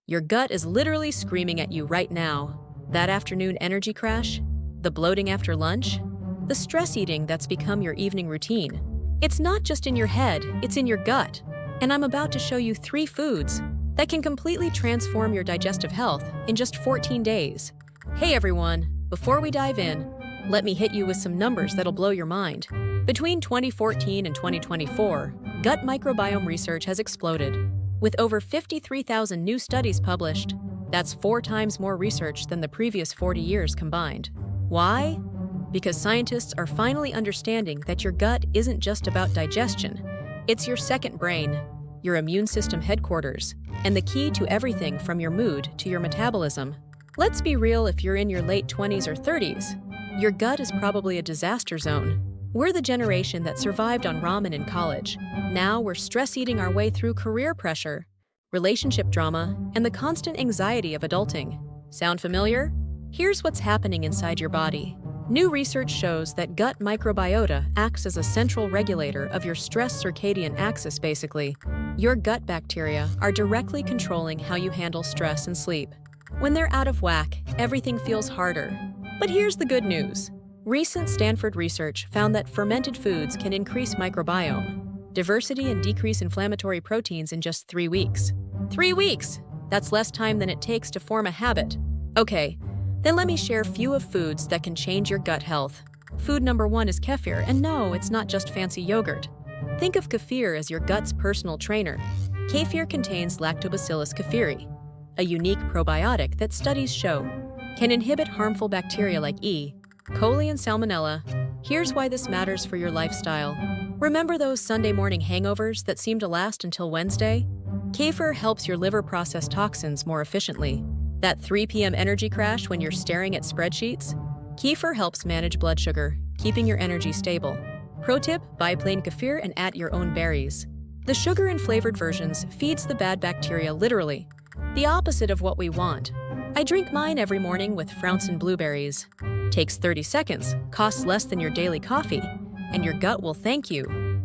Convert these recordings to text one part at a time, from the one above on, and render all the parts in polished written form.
Your gut is literally screaming at you right now. That afternoon energy crash, the bloating after lunch, the stress eating that's become your evening routine. It's not just in your head, it's in your gut. And I'm about to show you 3 foods that can completely transform your digestive health in just 14 days. Hey everyone, before we dive in, let me hit you with some numbers that'll blow your mind. Between 2014 and 2024, gut microbiome research has exploded. With over 53,000 new studies published, that's 4 times more research than the previous 40 years combined. Why? Because scientists are finally understanding that your gut isn't just about digestion. It's your second brain, your immune system headquarters, and the key to everything from your mood to your metabolism. Let's be real, if you're in your late 20s or 30s, your gut is probably a disaster zone. We're the generation that survived on ramen in college. Now we're stress-eating our way through career pressure, relationship drama, and the constant anxiety of adulting. Sound familiar? Here's what's happening inside your body. New research shows that gut microbiota acts as a central regulator of your stress circadian axis, basically. Your gut bacteria are directly controlling how you handle stress and sleep. When they're out of whack, everything feels harder. But here's the good news. Recent Stanford research found that fermented foods can increase microbiome diversity and decrease inflammatory proteins in just 3 weeks. 3 weeks! That's less time than it takes to form a habit. Okay, then let me share a few of foods that can change your gut health. Food number 1 is kefir, and no, it's not just fancy yogurt. Think of kefir as your gut's personal trainer. Kefir contains Lactobacillus kefiri, a unique probiotic that studies show can inhibit harmful bacteria like E. coli and salmonella. Here's why this matters for your lifestyle. Remember those Sunday morning hangovers that seem to last until Wednesday? Kefir helps your liver process toxins more efficiently. That 3 p.m. energy crash when you're staring at spreadsheets? Kefir helps manage blood sugar, keeping your energy stable. Pro tip, buy plain kefir and add your own berries. The sugar in flavored versions feeds the bad bacteria literally, the opposite of what we want. I drink mine every morning with Frouncin blueberries. Takes 30 seconds, costs less than your daily coffee, and your gut will thank you.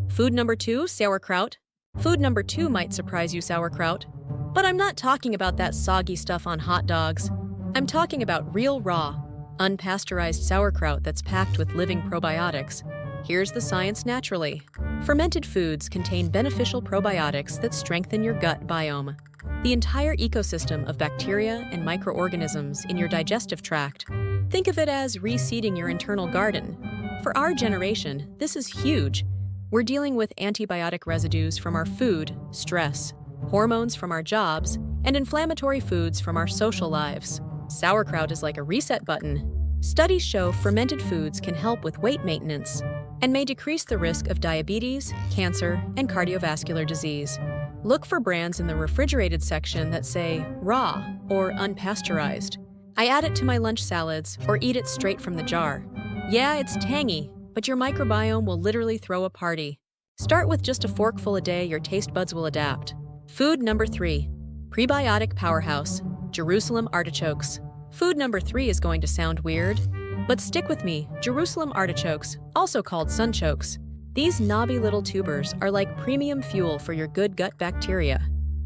Food number 2, sauerkraut. Food number 2 might surprise you, sauerkraut. But I'm not talking about that soggy stuff on hot dogs. I'm talking about real raw, unpasteurized sauerkraut that's packed with living probiotics. Here's the science naturally. Fermented foods contain beneficial probiotics that strengthen your gut biome, the entire ecosystem of bacteria and microorganisms in your digestive tract. Think of it as reseeding your internal garden. For our generation, this is huge. We're dealing with antibiotic residues from our food, stress, hormones from our jobs, and inflammatory foods from our social lives. Sauerkraut is like a reset button. Studies show fermented foods can help with weight maintenance and may decrease the risk of diabetes, cancer, and cardiovascular disease. Look for brands in the refrigerated section that say raw or unpasteurized. I add it to my lunch salads or eat it straight from the jar. Yeah, it's tangy, but your microbiome will literally throw a party. Start with just a forkful a day, your taste buds will adapt. Food number 3, prebiotic powerhouse, Jerusalem artichokes. Food number 3 is going to sound weird, but stick with me. Jerusalem artichokes, also called sunchokes. These knobby little tubers are like premium fuel for your good gut bacteria.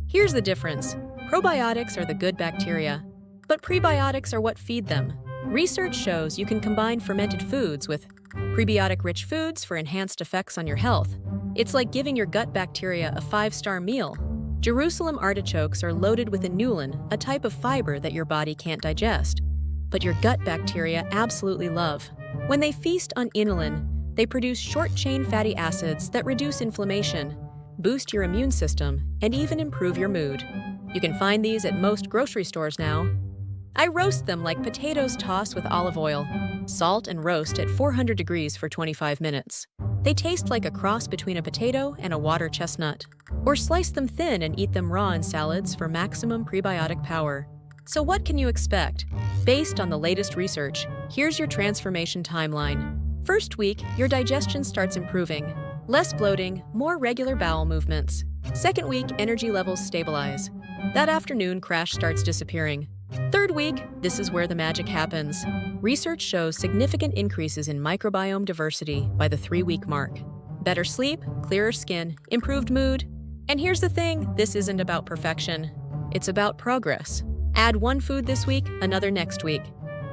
Here's the difference. Probiotics are the good bacteria, but prebiotics are what feed them. Research shows you can combine fermented foods with prebiotic-rich foods for enhanced effects on your health. It's like giving your gut bacteria a 5-star meal. Jerusalem artichokes are loaded with inulin, a type of fiber that your body can't digest, but your gut bacteria absolutely love. When they feast on inulin, they produce short-chain fatty acids that reduce inflammation, boost your immune system, and even improve your mood. You can find these at most grocery stores now. I roast them like potatoes tossed with olive oil. Salt and roast at 400 degrees for 25 minutes. They taste like a cross between a potato and a water chestnut. Or slice them thin and eat them raw in salads for maximum prebiotic power. So what can you expect? Based on the latest research, here's your transformation timeline. First week, your digestion starts improving. Less bloating, more regular bowel movements. Second week, energy levels stabilize. That afternoon crash starts disappearing. Third week, this is where the magic happens. Research shows significant increases in microbiome diversity by the 3-week mark. Better sleep, clearer skin, improved mood. And here's the thing, this isn't about perfection. it's about progress. Add one food this week, another next week.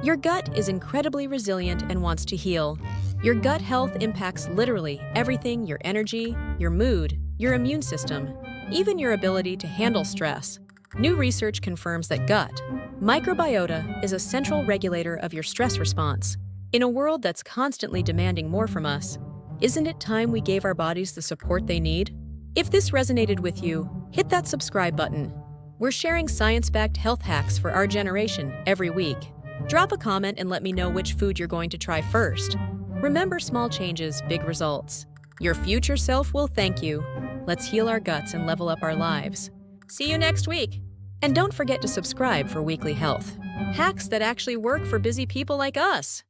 Your gut is incredibly resilient and wants to heal. Your gut health impacts literally everything: your energy, your mood, your immune system, even your ability to handle stress. New research confirms that gut microbiota is a central regulator of your stress response. In a world that's constantly demanding more from us, isn't it time we gave our bodies the support they need? If this resonated with you, hit that subscribe button. We're sharing science-backed health hacks for our generation every week. Drop a comment and let me know which food you're going to try first. Remember, small changes, big results. Your future self will thank you. Let's heal our guts and level up our lives. See you next week. And don't forget to subscribe for weekly health hacks that actually work for busy people like us.